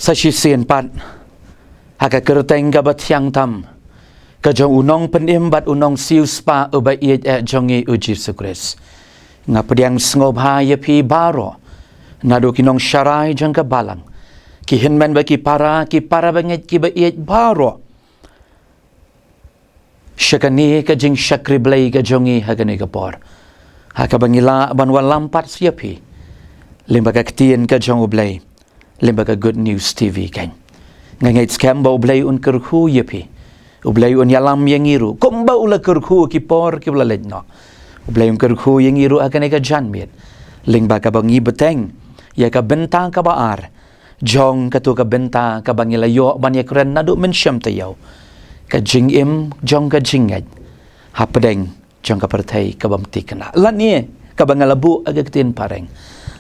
sa sisien pat haka kerteng ka batyang tam ka jong unong penim bat unong siu spa uba iet jongi uji sukres nga pediang sngob haya pi baro nado kinong syarai jang ka balang ki hinmen ba ki para banget ki ba iet baro syakani ka jing syakri blay ka jongi hagani ka por haka bangila banwal lampat siapi limbaga ktien ka jong ublay limbaga Good News TV kan ngait scam ba ublay un kerhu yapi ublay un yalam yang iru komba ula kerhu ki por ki ula ledno ublay un kerhu yang iru akan ka janmit limbaga bangi beteng ya ka bentang ka baar jong ka tu ka bentang ka bangilayo ban ya kren nadu mensyam tayaw ka jingim jong ka jingat hapdeng jong ka pertai ka bamti kana lani ka bangalabu aga ktien pareng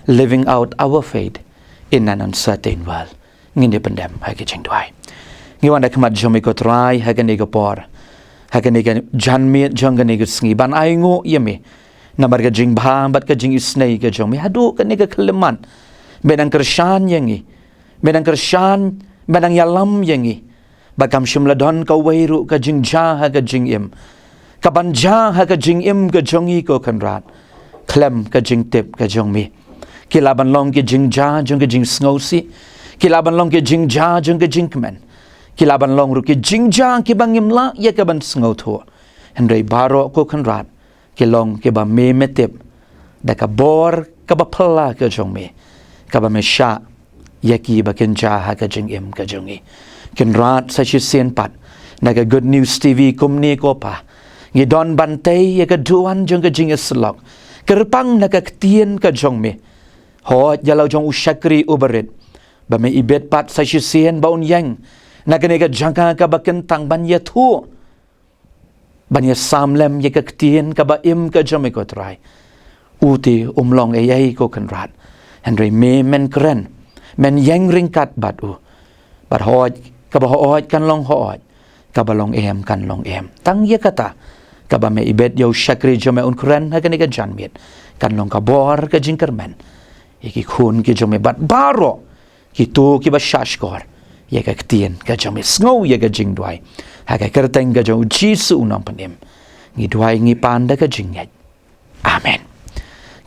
living out our faith in an uncertain world ngini pendam hagi jing duai ngiwan dak mat jomi ko try hagani go por hagani ga janmi jongani go sngi ban aingo yemi namar ga jing bha bat ka jing isnei ga jomi hadu kani ga keleman benang kershan yangi benang kershan benang yalam yangi bakam shimladon ka wairu ka jing ja ha ga jing im ka ban ja ha ga jing im ga jongi ko kanrat klem ka jing tip ka jongmi kilaban long ke jing ja jong ke jing sngosi kilaban long ke jing ja jong ke jing kmen kilaban long ru ke jing ja ke bangim la ya ke ban sngoto hendrai baro ko kanrat ke long ke ba me metep da ka bor ka ba pala ke jong me ka ba me sha ya ki ba ken ja ha ka jing im ka jongi kenrat sa chi sen pat na ka Good News TV kumni ko pa ngi don bantay ya ka duan jong ke jing slok kerpang na ka ktien ka jong me ho jalau jong usyakri uberit ba me ibet pat sa sien baun yang na kene ka jangka ka bakentang ban ya thu ban ya samlem ya ka ktien ka ba im ka jome ko trai uti umlong ayai ko kanrat henry me men kren men yang ringkat bat u bat ho ka ba ho kan long ho ka ba long em kan long em tang ya kata ka ba me ibet yo syakri jome un kren ha kene ka janmit kan long ka bor ka jingkermen iki khun ki jome bat baro ki tu ki ba shashkor ya ka ktien ka jome snow ya ka jing dwai ha ka kerteng ka jong jisu unang panim ngi dwai ngi panda ka jinget amen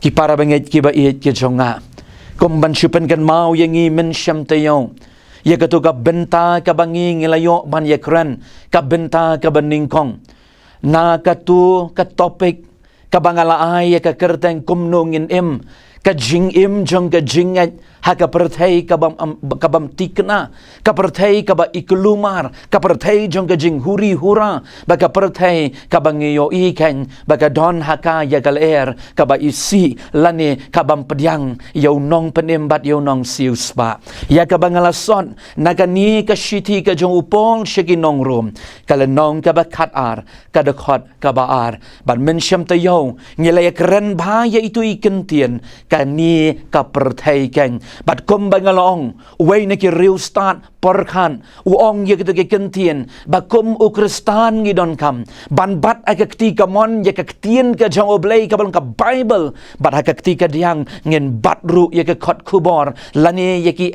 ki para banget ki ba iet ki jonga kum ban shupen kan mau yang ngi men syam tayong ya ka tu ka benta ka bangi ngilayo ban ya kran ka benta ka baningkong na ka tu ka topik ka bangala ay ya ka kerteng kumnungin im ka jing im jong ka jingat ha ka perthai ka bam tikna ka perthai ka ba iklumar ka perthai jong ka jing huri hura ba ka perthai ka bangiyo ikan ba ka don haka ya kal air ka ba isi lani ka bam pediang yo nong penembat yo nong siu spa ya ka bangalason nagani ka shiti ka jong upong shiki nong rum kala nong ka ba khat ar ka de khot ka ba ar ban men syam tayo ngilay kren ba ya itu ikentien ni ka perthai keng bat kum bangalong way na ki real start porkhan uong ye kita ke kentien ba kum ukristan ngi don kam ban bat akakti ka mon ye ka ktien ka jong oblay ka bang ka bible bat akakti ka diang ngin bat ru ye ka khot kubor lani ye ki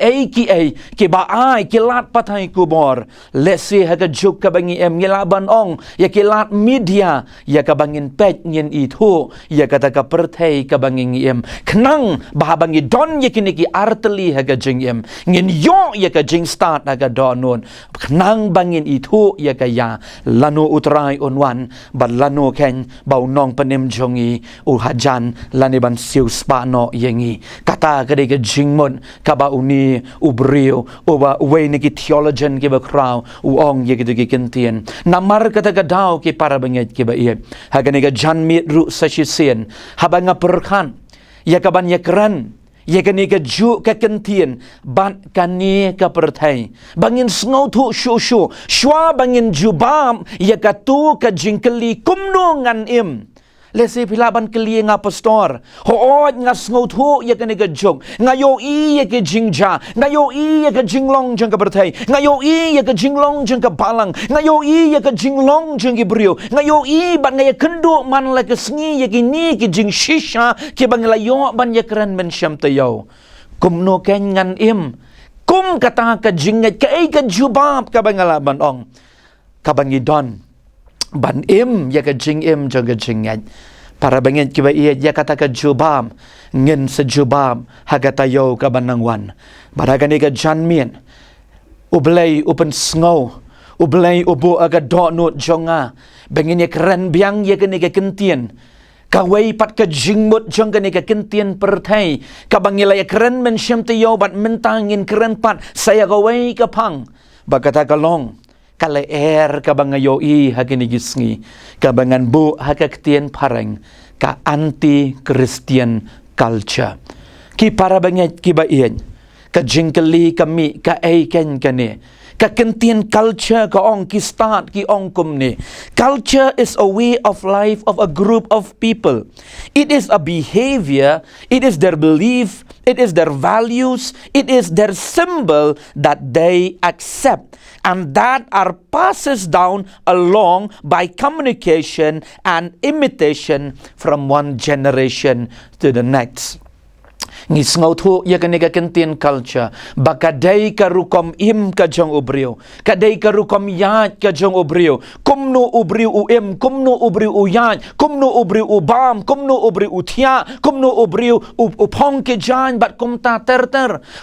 ki ba ai ki lat pathai kubor lesi ha ka juk ka bangi em ngelaban ong ye ki lat media ye ka bangin pet ngin itu ye kata ka perthai ka bangin em nang bahabangi don ye kini ki arteli haga jing em ngin yo ye ka jing start haga donon nang bangin itu ye ka ya lanu utrai onwan bad lanu ken bau nong panim jongi u hajan lani ban siu spa no yengi kata ka de ka jing mon ka ba uni u brio u ba we ni ki theologian ki ba kraw u ong ye ki kentien namar kata ka dau ki para banget ki ba ye haga ni ka jan mit ru sa sien habanga perkan ya ka ban ya kran ya ka ni ka ju ka kentien ban kani ka perthai bangin sngo thu shu shwa bangin jubam ya ka tu ka jingkeli kumno ngan im lesi pilaban keli nga pastor hoot nga sngo thu ya ka ni ka juk ngayo i ya ka jingja ngayo i ya ka jinglong jang ka perthai ngayo i ya ka jinglong jang ka balang ngayo i ya ka jinglong jang ki brio ngayo i ban ngaya kendu man la ka sngi ya ki ni ki jing shisha ki bangla yo ban ya kran men syam tayo kumno ken ngan im kum kata ka jingat ka ay ka jubab ka bangalaban ong kabangidon ban im ya ka jing im jong ka jingat para bangit kiba iya ya kata ka jubab ngin sa jubab hagatayo ka banangwan baragani ka janmien ublay upen snow ublay ubu aga donut jonga bangin ya keren biang ya kani ka kentien kawai pat ka jingmut jong kani ka kentien pertai ka bangila ya keren men syam tiyo bat mentangin keren pat saya kawai ka pang bagata kalong kala ka bangayo i hakini gisngi ka bangan bu hakaktian pareng ka anti Christian culture ki para banget ki ba iyan ka jingkali kami ka ken kani ka kentian culture ka ong ki start ki ong kumni. Culture is a way of life of a group of people. It is a behavior, it is their belief, it is their values, it is their symbol that they accept and that are passes down along by communication and imitation from one generation to the next. Ngis ngautu ya kani ka kentien culture baka dai ka rukom im ka jong ubriu kadai ka rukom ya ka jong ubriu kumno ubriu u kumno ubriu u ya kumno ubriu u bam kumno ubriu u tia kumno ubriu u pong ke jan bat kum ta ter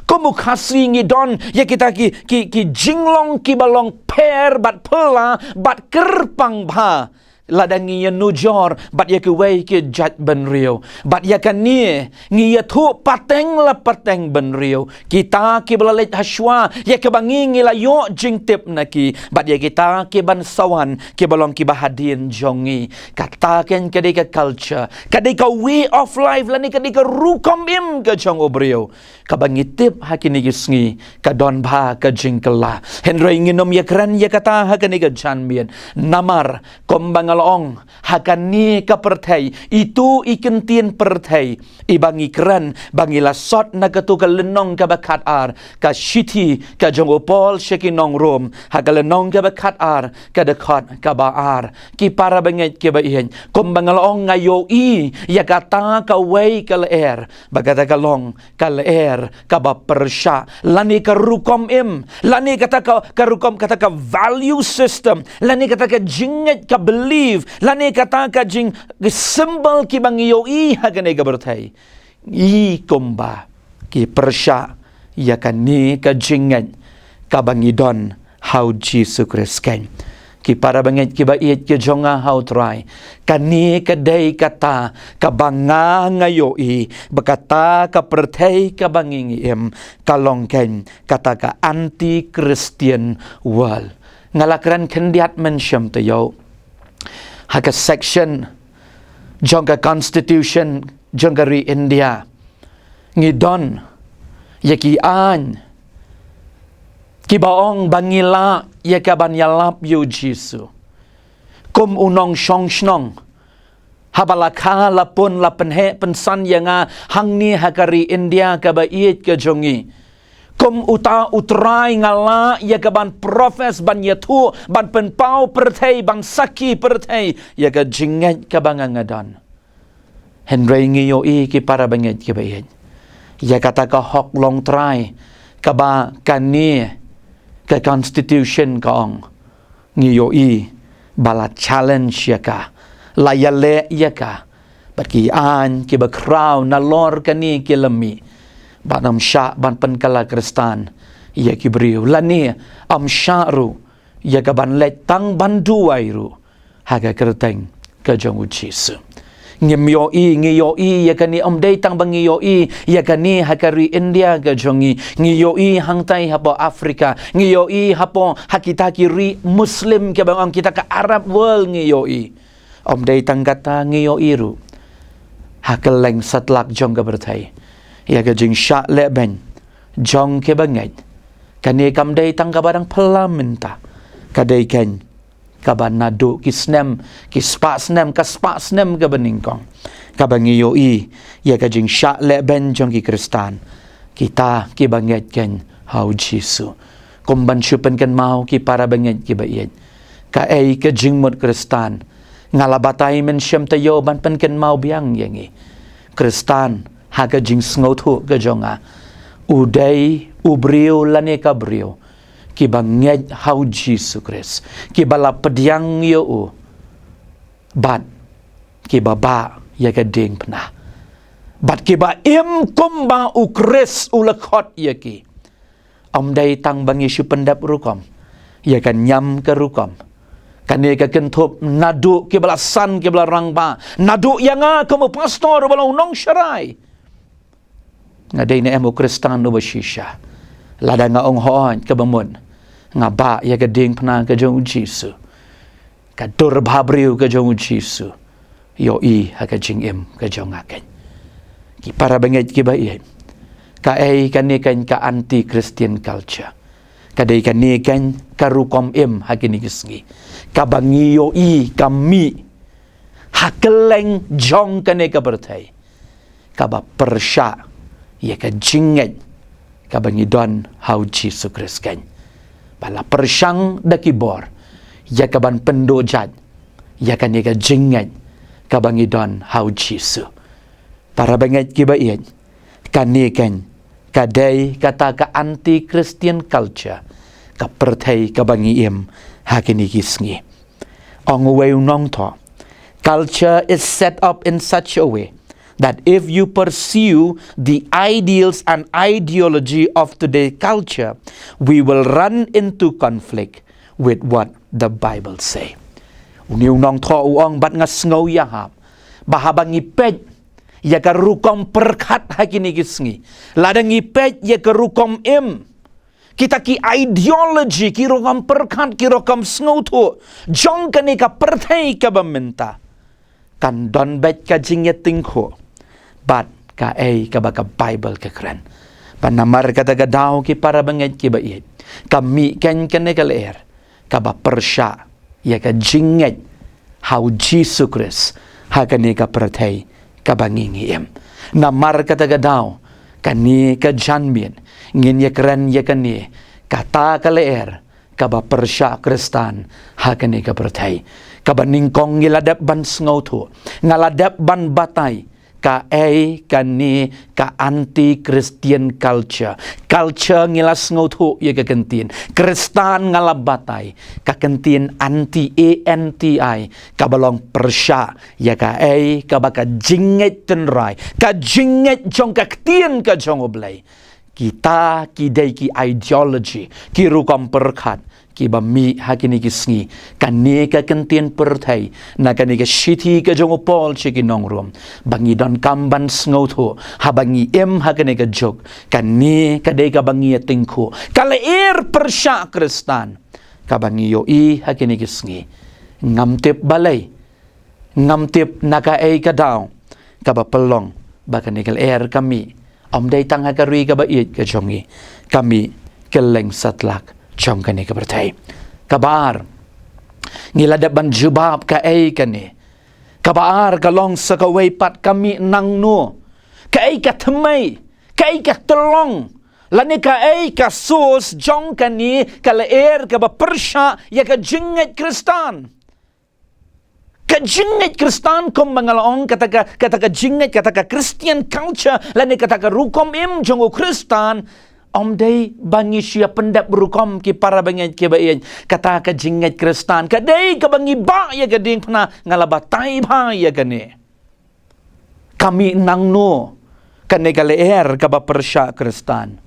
kumu khasi ngi don ya kita ki jinglong ki balong per bat pela bat kerpang bha ladangi ya nujor bat ya ke wei ke jat ben riu bat ya kan ni ngi ya thu pateng la pateng ben riu kita ke belalet haswa ya ke bangi ngi la yo jing tip naki bat ya kita ke ban sawan ke balong ki bahadin jongi kata ken ke ka culture ke ka way of life la ni ke ka rukom im ke jong obriu ka bangi tip hakini gisngi ka don ba ka jing kala henry nginom ya kran ya kata hakini ka janmien namar kombang ong hakani ka pertai itu ikentien pertai ibangi keren bangila sot na katu ka lenong ka bakat ar ka shiti ka jong opol shekinong rom hagalenong ka bakat ar ka dekat ka baar ki para banget ke ba ihen kom bangalong ngayo i ya kata ka wei ka leer bagata ka long ka leer ka ba persya lani ka rukom im lani kata ka rukom kata ka value system lani kata ka jinget ka believe lani kata ka jing symbol ki bangiyo i hagane ka bertai i komba ki persya ya kan ni ka jinget ka bangidon how Jesus Christ ken ki para banget ki ba iet ki jonga how try kani ka day kata ka banga ngayo i bakata ka pertai ka bangingi im kalong ken kata ka anti Christian world ngalakran kendiat mensyam tayo haka section jongga constitution jonggari India ngidon yaki an kibaong bangila yakaban yalap yu jisu kum unong shong shnong habalaka lapun lapenhe pensan yanga hangni hakari India kaba iet ke jongi kum uta utrai ngala ya ka ban profes ban yatu ban penpau pertai bang saki pertai ya ka jinget ka bangangadan henry ngiyo i ki para banget ki bayen ya kata ka hok long try ka ba kani ka constitution ka ong ngiyo i bala challenge ya ka layale ya ka baki an ki ba crown na lor kani ki lemi ban am sya ban penkala kristan ya kibriu lani am syaru ya ka ban let tang bandu wairu haga kerteng ka jong jisu ngiyo i ya kani om dei tang bangiyo i ya kani hakari India ka jongi ngiyo i hangtai hapo Afrika ngiyo i hapo hakita kiri muslim ke bang kita ka Arab world ngiyo i om dei tang kata ngiyo iru hakeleng satlak jong ka bertai ya ka jing syak le ben jong ke banget kani kam dei tang ka barang pelamenta kadai ken ka ban nadu ki snem ki spa snem ka spa snem ka beningkong ka bangiyo i ya ka jing syak le ben jong ki kristan kita ki banget ken hau jisu kumban syupen ken mau ki para banget ki bayet ka ai ka jing mut kristan ngalabatai men syam tayo ban pen ken mau biang yangi kristan haga jing sngotu ga jonga Uday ubrio lane kabrio kiba ngej hau Jesu Kris kiba la pediang yo bat kiba ba ya gading pena bat kiba im kumba ukris ulakot ya ki day tang bang Yesu pendap rukom ya kan nyam ke rukom kan ya kan top naduk kiba san kiba rangba naduk yang kamu pastor balau nong syarai ngaday na emo Kristan no basisya lada nga ong hoon kabamun nga ba ya gading pena ka jong Jesu ka durbabriw ka jong Jesu yo i ha ka jing im ka jong aken ki para bangit ki ba iyan ka ay kanikan ka anti-Christian culture kaday kanikan karukom im ha kinigisngi ka bangi yo i kami hakeleng jong kanika bertay ka ba persya ya ka jinget ka bangidon hau Jesu Kris kan pala persyang dakibor ya ka ban pendojat ya kan ya ka jinget ka bangidon hau Jesu para banget ki ba iyan kanikan kadai kata ka anti Christian culture ka pertai ka bangiem hakini kisngi ong way nong to culture is set up in such a way that if you pursue the ideals and ideology of today's culture, we will run into conflict with what the Bible say. Uniw nong to uong bat nga sngaw yahap, bahabang ipet, ya karukom perkat hakinigisngi, ladang ipet ya karukom im, kita ki ideology, ki rukam perkat, ki rukam sngaw to, jong kanika pertay ka baminta, kan don bet ka jingya tingko, bat ka ay kabaka Bible ka kren panamar kataga daw ki para banget ki ba iit kami ken kanekalaer kaba persya ya ka jinget hau Jesu Kris ha kanika pertay kabangingiem namar kataga daw kani ka janbien ngin ya kren ya kani kata kalaer kaba persya Kristan ha kanika pertay kaba ningkong ngiladap ban sngoto ngaladap ban batay ka ay kani ka anti-Christian culture ngilas ngoto ya kakentin Kristan ngalabatay kakentin anti-ANTI kabalong persya ya ka ay kabaka jinget tenray ka jinget jong kaktien ka jong oblay kita kidai ki ideology ki rukam perkat ki bami hakini kisngi kani ka kentien pertai na kani ka shiti ka jong opol chiki nongrum bangi don kamban sngoto habangi em hakani ka jok kani ka dei ka bangi tingko kala persya Kristan ka bangi yo i hakini kisngi ngamtip balay ngamtip naka ay ka daw ka bapelong bakani kal kami day tang hakarui ka bait ka jongi kami keleng satlak jong kani ka bertay kabar ngiladaban jubab ka ay kani kabar kalong sa kaway pat kami nang no ka ay ka tamay ka ay ka telong lani ka ay ka sus jong kani kalaer ka ba persya ya ka jinget Kristan ka jinget Kristan kom mangalaong kata ka jinget kata ka Christian culture lani kata ka rukom im jong Kristan day bangi siya pendap berukom ki para bangi ki bayan kata ka jinget Kristan kadai ka bangi ba ya gading pna ngalabatay ba ya gani kami nang no kane kaleer ka ba persya Kristan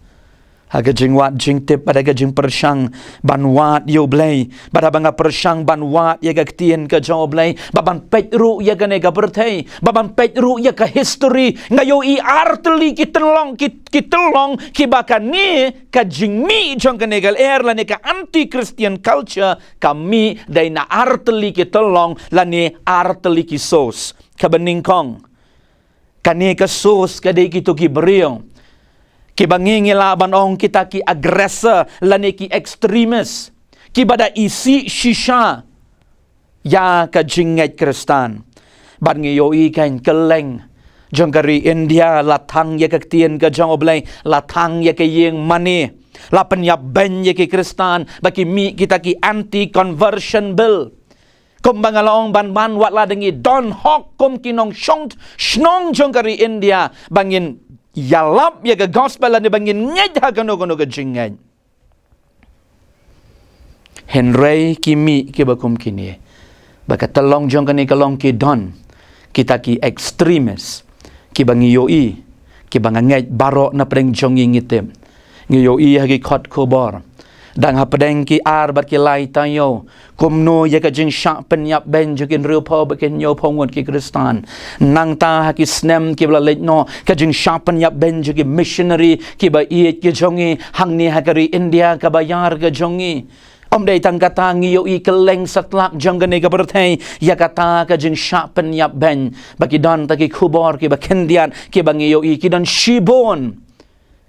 haga jingwat jingtip pada ga jing persyang banwat yo blay pada banga persyang banwat ya gaktien ka jo blay baban petru ya gane ga bertay baban petru ya ka history ngayo I artli ki telong ki bakan ni ka jingmi jong kane gal la ne ka anti Christian culture kami dai na artli ki telong la ne artli ki sos ka beningkong kane ka sos ka dei ki to ki beriong ki bangingi laban ong kita ki aggressor lani ki extremis ki bada isi shisha ya ka jinget Kristan ban ngi yo I kan keleng jong kari India latang ya kaktien ka jong oblay latang ya ka yeng mani lapan ya ben ya ki Kristan baki mi kita ki anti conversion bill kumbangalaong ban wat ladengi don hok kum kinong shong snong jong kari India bangin yalap ya ka gospel ni bangin ngej ha kano ka jingay. Henry kimi ki bakum kini. Baka talong jong kani kalong ki don. Kita ki extremis. Ki bangi yoi. Ki banga ngej barok na preng jong ingitim. Ngiyoi hagi kot kubor. Dan hapadeng ki bat ki lai tayo. Kumno ya ka jing syak penyap ben jokin real po bakin yo pongon ki Kristan. Nang ta haki snem ki bala leit no. Ka jing syak penyap ben jokin missionary ki ba iit ki jongi. Hang ni hakari India ka bayar ka jongi. Om day tang kata ngiyoi keleng satlak jong gani ka bertay. Ya kata ka jing syak penyap ben. Baki dan taki kubor ki ba kendian ki ba ngiyoi ki dan shibon.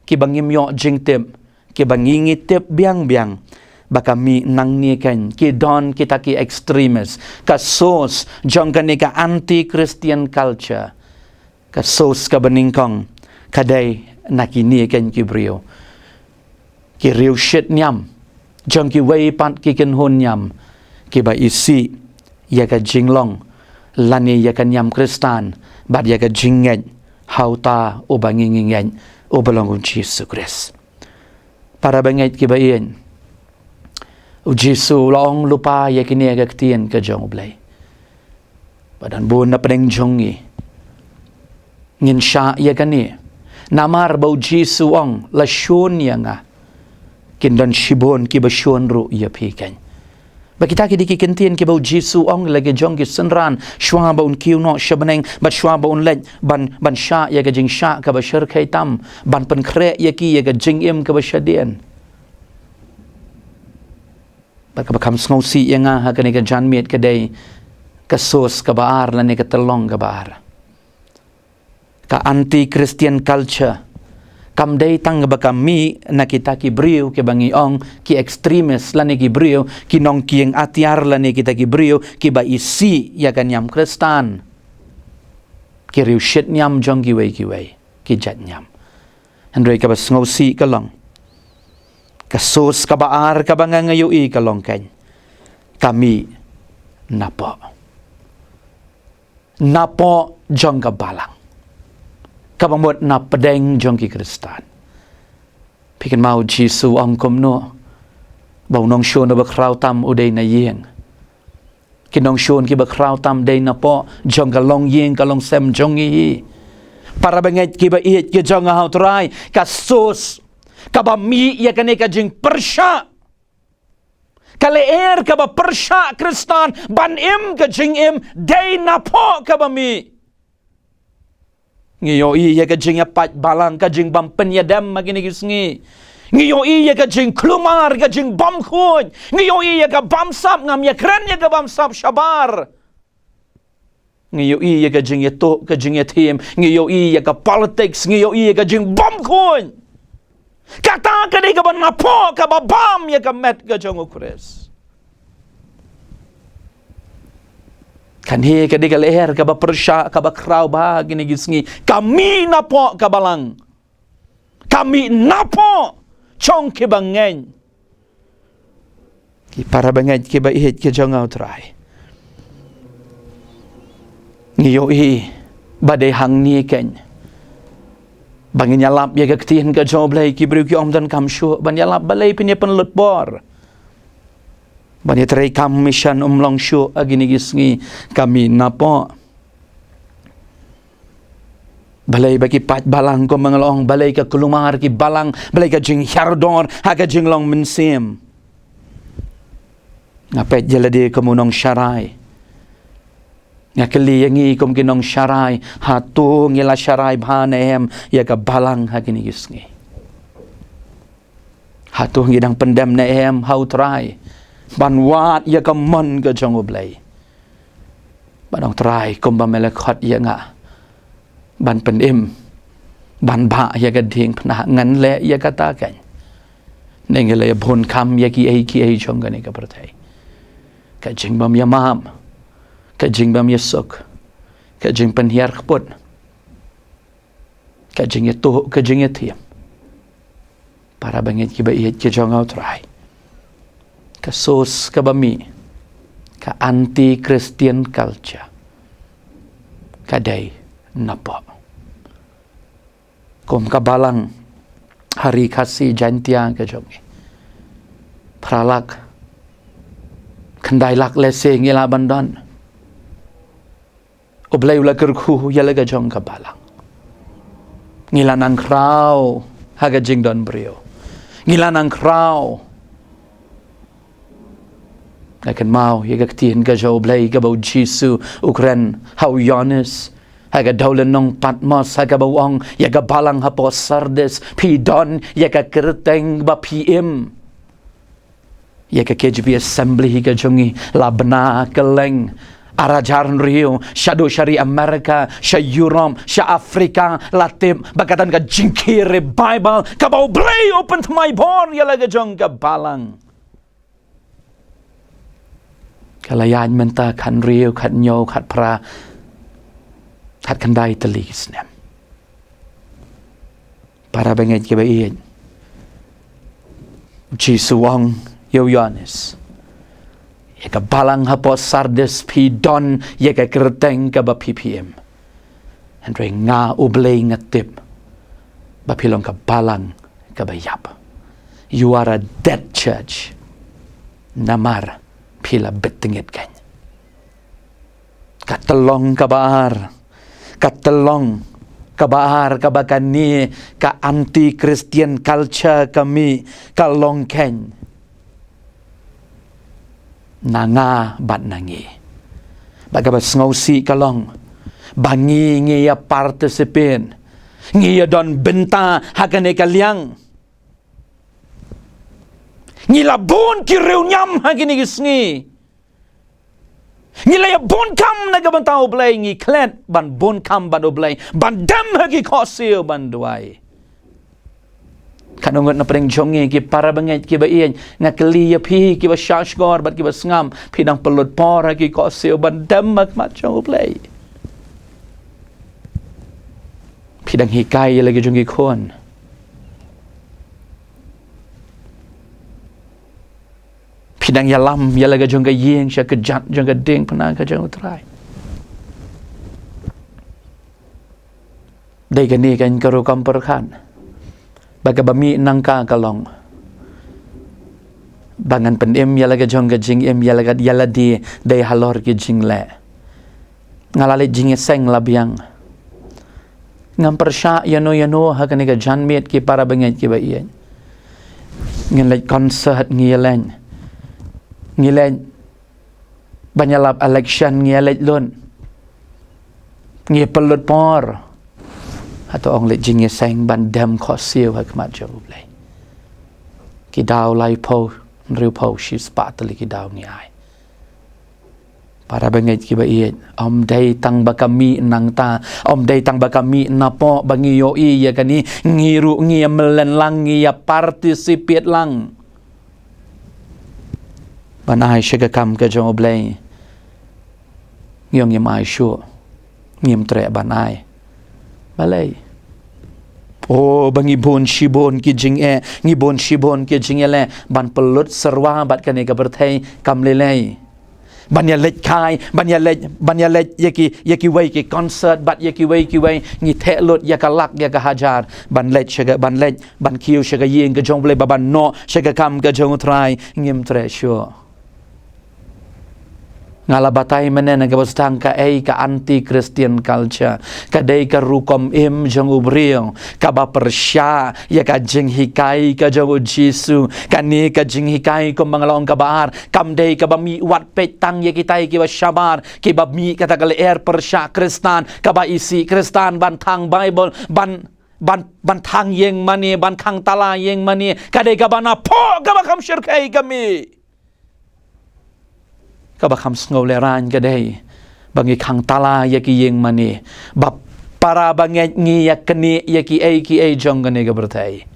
Ki ba ngimyo jing tim. Ki bangingitip biang-biang baka mi nang ni kan ki don kita ki extremis ka sos jong kani ka anti-Christian culture ka sos ka beningkong kadai nakini kan ki brio ki riu shit nyam jong ki wei pat ki ken hon nyam ki ba isi ya ka jinglong lani ya ka nyam Kristan bad ya ka jingeng hauta o bangingingen o belong Jesus Christ. Para bangait ki bayin. O Jesu laong lupa ya kini agak tien ka jong ublay. Padan buon na paneng jongi. Ngin siya ya kani. Namar ba o Jesu ang lasyon ya nga. Kindan shibon ki basyon ru ya pikan. Bakita ki dikikintien ki ba o Jesu ang lagi jong ki senran. Shwa ba un kiw no siya baneng. Bat shwa ba un lej. Ban siya ya ka jing siya ka ba syar kay tam. Ban pankre ya ki ya ka jing im ka ba siya diyan. Baka bakam sngosi ya nga ha ka ni ka janmiet ka day. Kasos ka baar la ni ka talong ka baar. Ka anti-Christian culture. Kam day tang baka mi nakita ki brio ki bangi ong ki extremis lani ki brio ki nong kieng atiar lani kita ki brio ki ba isi ya kan nyam Kristan ki riu shit nyam jong ki wei ki jat nyam Andrei ka ba sngosi ka long ka sos ka baar ka ba ngayoi ka long kan kami napo jong ka balang kabamot na padeng jong ki Kristan. Pikin mau Jesu ang kumno. Bau nong shon na bakraw tam uday na yeng. Kinong shon ki bakraw tam day na po. Jong kalong yeng kalong sem jong ihi. Para bangit ki ba iit ki jong ahaw try. Kasus. Kabami ya kani ka jing persya. Kaleer ka ba persya Kristan. Banim ka jing im. Day na po kabami. Ngayon iya ka jing apat balang ka jing bam penyadam maginigisngi. Ngayon iya ka jing klumar ka jing bam khud. Ngayon iya ka bam sap ngam ya kren ya ka bam sap syabar. Ngayon iya ka jing yato ka jing yatim. Ngayon iya ka politics. Ngayon iya ka jing bam khud. Kata ka di ka ba napo ka ba bam ya ka met ka jong ukres. Kanhi kadi ka leher ka ba persya ka ba kraw ba ginigisngi kami napo ka balang kami napo chong ki bangen ki para bangen ki ba ihit ki jong outray ngiyo i badai hang ni ken bangin yalap ya ka ktin ka joblay ki bru ki omdan kam shu ban yalap balay pinya penlut bor Bani terai kam mission umlong syu aginigisngi kami napo. Balay bagi pat balang ko mangalong balay ka kulumar ki balang balay ka jing hyardor haga jing long mensim. Ngapet jalade kemunong syarai. Ngakeli yangi kum kinong syarai hatu ngila syarai bhanehem ya ka balang aginigisngi. Hatu ngidang pendam nehem hautrai. Banwat ya kaman ka jong ublay. Banong try kumba melekot ya nga. Ban penim. Ban ba ya ka ding pna ngan le ya katakan. Nengele bon kam ya ki ai jong gani ka pertai. Ka jing bam ya mam. Ka jing bam ya sok. Ka jing penhiar kput. Ka jing ya to ka jing ya tiam. Para bangit ki ba iet ki jong out try. Kasus kabami ka anti-Christian culture kadai napo Kom kabalang hari kasih jantiang ke jongi. Pralak kendai lak lese ngila bandan. Oblay ula kerku yalaga jong kabalang. Ngila nang krau haga jing don brio. Ngila nang krau. Ngakan mau yaga ktien ga jo oblay ga bau Jisu ukren hau Yohanes. Haga daulen nong Patmos haga bawang yaga balang hapo Sardes pidon yaga kerteng ba PM. Yaga KGB assembly higa jongi labna keleng arajaran Rio syado syari Amerika sya Europe sya Afrika Latim bagatan ka jingkire Bible ka bau blay open to my born yalaga jong ka balang kalayan menta kan Rio kat nyo kat pra kat kandai telis nem para benget ke baien Jisuang yo Yohanes yaka balang hapo Sardes pidon yaka kerteng ka ba PPM andre nga ublay ngatip bapilong ka balang ka bayap. You are a dead church namar pila betingit kan katelong kabaar kabakan ni ka anti Christian culture kami kalong ken nanga bat nangi bagabas ngausi kalong bangi ngiya partisipin ngiya don benta hakane kalyang ngilabon ki reunyam hagini gisngi ngilaya bon kam nagabanta oblay ngi klet ban bon kam ban oblay ban dam hagi kosil ban duai kanungot na pring jongi ki para banget ki ba iyan ngakli ya pi ki ba shashgor bat ki ba sngam pinang pelot por hagi kosil ban dam mak machong oblay pidang hikay lagi jongi kon pidang yalam yalaga jong yeng sya kejat jong ding penang ka jong utrai dai gani kan karo kamper kan baga bami nangka kalong bangan penem yalaga jong jing em yalaga yaladi dai halor ki jing le ngalale jing seng labiang ngam persya yano hakane ka janmet ki para benget ki ba iyan ngelaj concert ngiyalen ngilaj banyalap election ngilaj lon ngi pelot por atau ong le jing seng ban dam khosil hakmat joblay ki daw lai po riu po shi spatali ki daw ni ai para banget ki ba iet om dai tang bakami nang ta om dai tang bakami napo bangi yo i ya kani ngiru ngi melen lang ngi ya participate lang banai shaga kam ka jong oblay ngiyong yamai shu ngim tre banai balay bangi bon shibon ki jing ngi bon shibon ki jing le ban pelut serwa bat kane ka berthai kam lelai banya lej kai banya lej yaki wai ki concert bat yaki wai ngi thelot yakalak yaka hajar ban lej shaga ban kiu shaga yeng ka jong oblay baban no shaga kam ka jong utrai ngim tre shu ngalabatay menen nagabastang ka anti Christian culture kadai ka rukom jong ubriong ka ba persya ya ka jing hikai ka jong Jisu kani ka jing hikai ko mangalong ka baar kamdai ka ba mi wat petang ya kitai ki ba syabar ki ba mi kata kali persya Kristan ka ba isi Kristan ban tang Bible ban tang yeng mani ban kang tala yeng mani kadai ka ba na po ka ba kam syirkai kami kabakam sngoleran kadai bangi kang tala yaki yeng mani bap para banget ngi yakni yaki jong gane ga bertai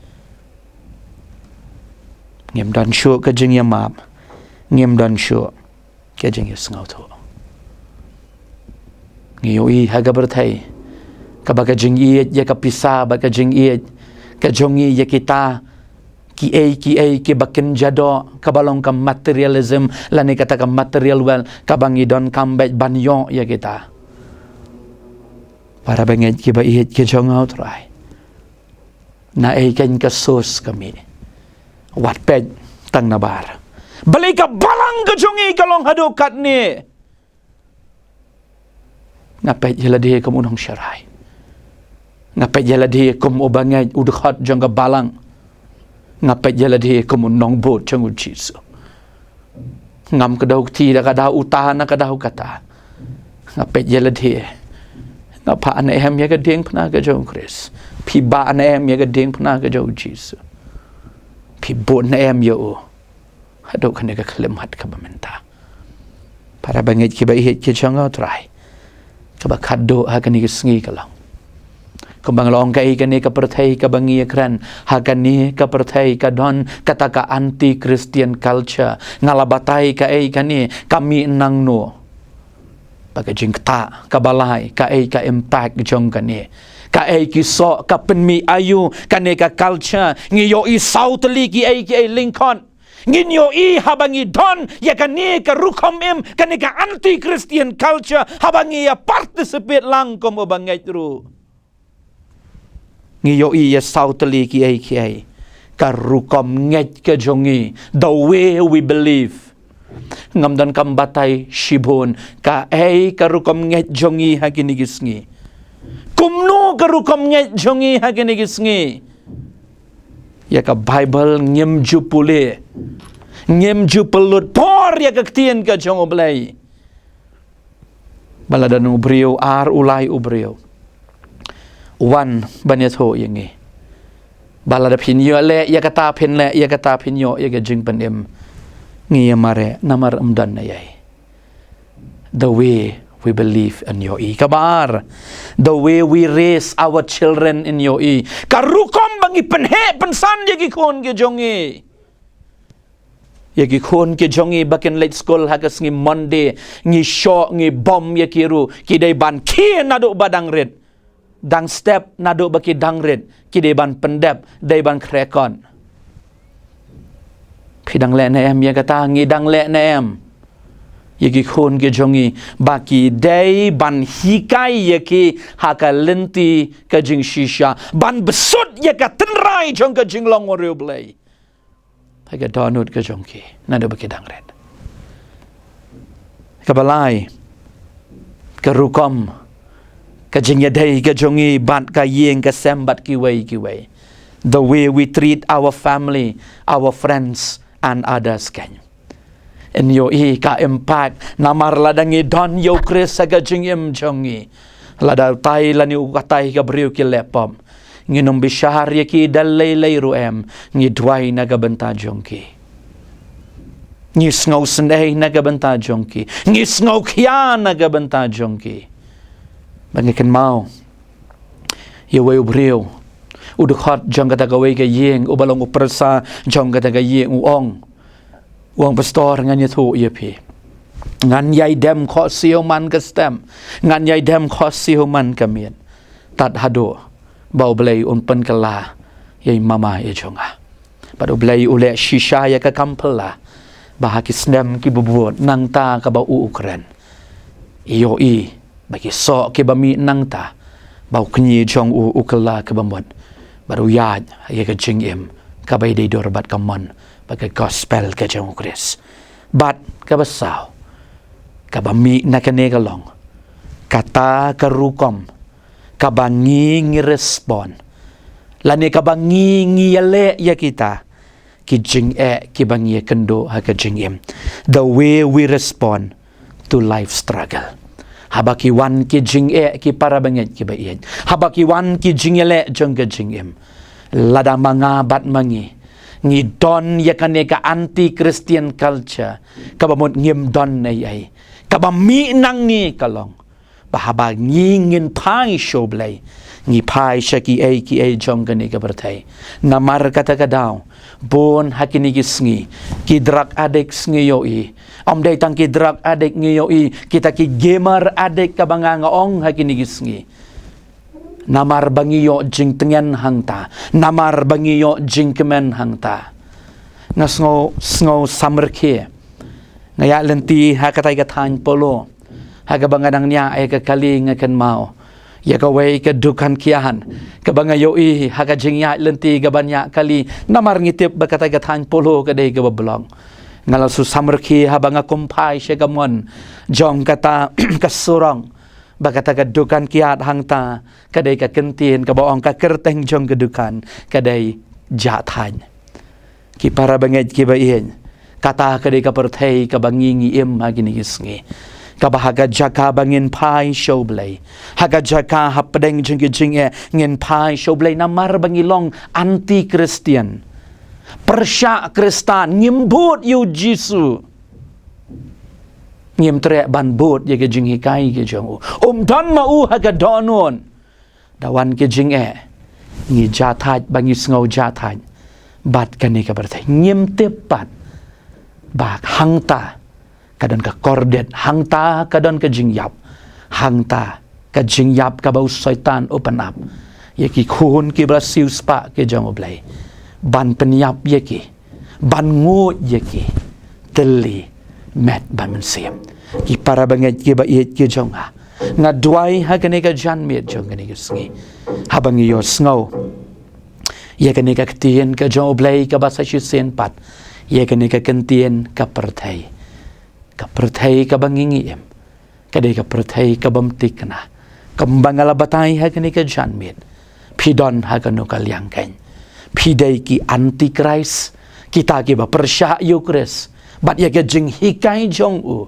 ngem dan shu ka jing yamap ngem dan shu ka jing sngaw to ngi yoi haga bertai kabaga jing yaka pisa baga jing ka jongi yakita ki bakin jado kabalong kam materialism lani kata kam material well kabangi don kambet banyo ya kita para benget ki ba ihit ki jong out rai na ay kan kasos kami wat ped tang nabar balik ka balang ka jungi kalong hadukat ni ngapet jeladi kum unang syarai ngapet jeladi kum ubangay udukhat jang ka balang ngapet jeladi kum unang bot jang ujisu ngam kadaw ti da kadaw utahan na kadaw kata ngapet jeladi ngapa ana em ya ka ding pna ka jong Chris pi ba ana em ya ka ding pna ka jong jisu pi bot na em yo hado kan ka klemat ka bamenta para bangit ki ba ihit ki jang try ka ba kado ha kan ni sngi ka lang kumbang long ka ikan ni ka perthai ka bangi kran ha kan ni ka perthai ka don kata ka anti Christian culture ngalabatai ka ikan ni kami nang no baga jingta ka balai ka ka impact jong kan ni ka ki so ka penmi ayu kan ni ka culture ngi yo I South Lee ki Lincoln ngin yo I habangi don ya kan ni ka rukom im kan ni ka anti Christian culture habangi ya participate lang kom bangai ru ngi yo I ya South Lee ki ka rukom nget ka jongi the way we believe ngamdan kambatay shibon ka karukom nget jongi haginigisngi kumno karukom nget jongi haginigisngi ya ka Bible ngem pule ngem pelut por ya ka ktien ka jong oblay baladan ubrio ar ulay ubrio wan banyat ho yangi balada pinyo le ya kata pin le ya kata pinyo ya ka jing panem ngi mare namar amdan na yai the way we believe in yo I kabar the way we raise our children in yo I karukom bangi penhe pensan yagi kon ke jongi yagi kon ke jongi baken late school hagas ngi Monday ngi show ngi bom yakiru kidai ban ki nado badang red dang step nado baki dang red kidai ban pendep dai ban krekon pidang le na em ya kata ngi dang le na em yagi khon ke jongi baki day ban hikai yaki haka lenti ka jing shisha ban besut ya ka tenrai jong ka jing long oreo blay haga donut ka jongki nada baki dang red ka balai ka rukom ka jing ya day ka jongi bat ka yeng ka sembat ki way the way we treat our family our friends and others kan in yo I ka impact namar ladangi don yo Chris aga jingim jongi lada tai lani ukatai ka briu ki lepom nginom bishar yaki dalay ruem ngi dwai naga benta jongki ngi sngaw sendai naga benta jongki ngi sngaw kya naga benta jongki bangikan mau yo way briu udukhat jong kata gawai ka yeng ubalong upersa jong kata ka yeng uang pastor ngan yathu yepi ngan yai dem kho siu man ka stem ngan yai dem kho siu man ka mien tat hado bau blai un pen kala yai mama ye jonga padu blai ule shisha ya ka kampela bahaki stem ki bubuot nang ta ka ba ukren yo I bagi so ki bami nang ta bau knyi jong ukala ka bamot baru yad ya ka jingim ka bai dei dorbat kamon bagai gospel ka jong Chris bat ka basaw ka bami na kanegalong kata karukom ka bangi ngi respond lani ka bangi ngi yale ya kita ki jing ki bangi kendo ha ka jingim the way we respond to life struggle habaki wan ki jing ki para banget ki baien habaki wan ki jing yale jong ka jingim lada manga bat mangi ngi don ya kaneka anti Christian culture kabamot ngim don na ay kabami nang ni kalong bahaba ngingin pai shoblay ngi pai shaki ki jong kaneka bertai namar kata kadaw bon hakini gisngi ki drug addict ngi yoi dai tang ki drug addict ngi yoi kita ki gamer addict kabanga ong hakini gisngi namar bangiyo jing tengen hangta namar bangiyo jing kemen hangta ngasngo summer ke ngaya lenti ha katai ka than polo ha ka bangadang nya ay ka kali ngakan mau Ya kawai kedukan kiahan kabangayoi haka jingya lenti gabanyak kali namar ngitip bakata gatan polo kadai gabablong ngalal susamrki habanga kumpai syegamon jong kata kasurang bakata kedukan kiat hangta kadai ka kentin ka baong ka kerteng jong kedukan kadai jatan ki para banget ki bain kata kadai ka perthai ka bangingi im hagini gisngi kabahaga jaka bangin pai showblay haga jaka hapdeng jing ngin pai showblay namar bangilong anti Christian persya Kristan ngimbut yu Jisu ngim trek ban bot ye ke jing hikai ke jong dan mau haga donon dawan ke jing ngi jatat bangi sngo jatat bat kani ka bertai ngim tepat bak hangta kadon ka kordet hangta kadon ka jingyap hangta ka jingyap ka bau syaitan open up yeki khun ki brasiu spa ke jong oblai ban penyap yeki ban ngut yeki teli met ban mensiem ki para banget ki ba yet ki jong ha ngadwai ha kene ka jan met jong kene sngi habangi yo sngo ye kene ka ktien ka jong oblai ka basa sen pat ye kene ka kentien ka perthai ka perthai ka bangingi em kadai ka perthai ka bamtik na kambangala batai ha kani ka janmit pidon ha kanu kalyang kan pidai ki antichrist kita ki ba persya yukres bat ya ka jing hikai jong u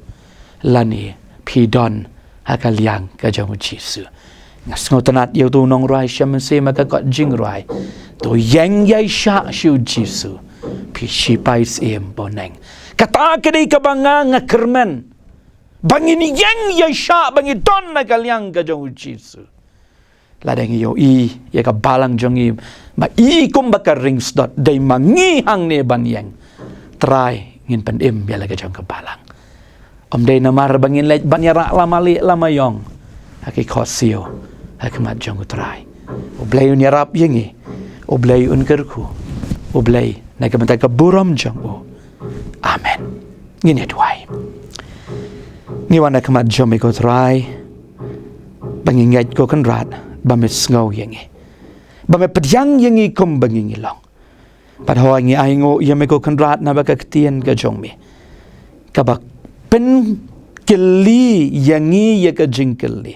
lani pidon ha kalyang ka jong Jisu ngasngotanat yu tu nong rai shamen se maka ka jing rai to yang yai sha shu Jisu pi shipais em boneng kata kedai kabanga ngakermen bangini yang ya sya bangi don na kalyang ka jong Jisu ladang yo ya ka balang jongi ma kum bakar rings dot dai mangi hang ne ban yang try ngin pen em ya la ka jong ka balang om dai namar bangin lej ban yara lamali lamayong haki khosio hakmat jong try oblay un yarap yengi oblay un kerku oblay na ka mata ka buram jong amen ngini tuai ni wana kamat jom ko try bangingat ko kan rat bamet ngau yengi bamet pedyang yengi kum bangingi long padho ngi aingo yeme ko kan rat na baka ktien ka jong mi kabak pen keli yangi ye ka jingkeli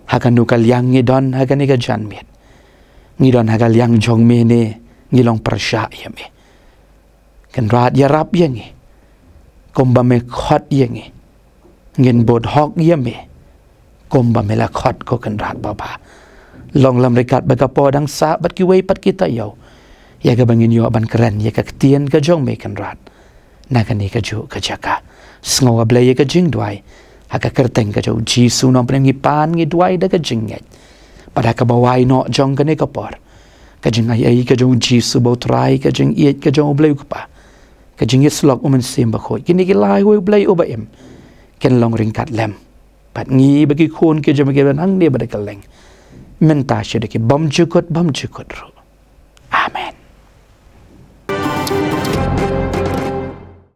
hakan nu kalyang ngi don hakan ka janmit ngi don hakal yang jong me ne ngi long persya yeme kan rat yarap yengi komba me khot yengi ngin bod hok yeme komba me la khot ko kan rat baba long lam rekat baka po dang sa bat ki wei pat kita yo ya ka bangin yo ban keren ya ka tien ka jong me kan rat na kan ni ka ju ka jaka sngo ble ya ka jing dwai haka kerteng ka jo Jisu nom prem ngi pan ngi dwai da ka jing nget pada ka bawai no jong ka ne ka por ka jing ai ka jong Jisu bo trai ka jing iet ka jong ble ka pa ka jing yeslok umen sim ba khoi kini ki lai hoi ble oba em ken long ring kat lem pat ngi bagi khon ke jom ke ban hang ne ba da ka leng men ta she de ki bam chukot ro